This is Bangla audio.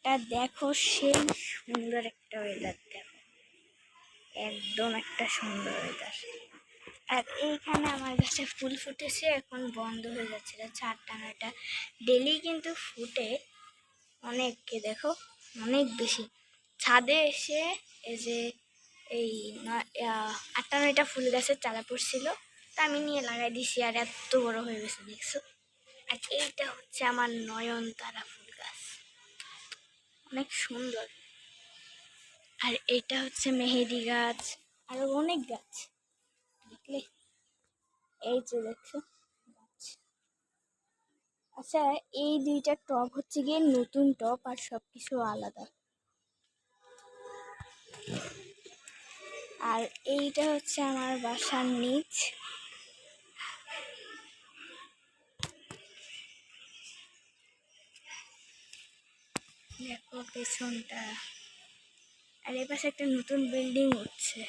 ওয়েদারটা দেখো, সেই সুন্দর একটা ওয়েদার দেখো, একদম একটা সুন্দর ওয়েদার। আর এইখানে আমার গাছে ফুল ফুটেছে, এখন বন্ধ হয়ে যাচ্ছে, এটা 4টা 9টা ডেলি কিন্তু ফুটে অনেককে, দেখো অনেক বেশি। ছাদে এসে এই যে এই 8টা 9টা ফুল গাছের চারা পড়ছিল, তা আমি নিয়ে লাগাই দিছি, আর এত বড় হয়ে গেছে দেখছো। আর এইটা হচ্ছে আমার নয়নতারা ফুল গাছ, অনেক সুন্দর। আর এটা হচ্ছে মেহেদি গাছ, আরো অনেক গাছ দেখলে, এই যে দেখছো গাছ। আচ্ছা, এই 2টা টব হচ্ছে গিয়ে নতুন টব, আর সবকিছু আলাদা। আর এইটা হচ্ছে আমার বাসার নিচ। দেখো পেছনটা, আর এর পাশে একটা নতুন বিল্ডিং উঠছে।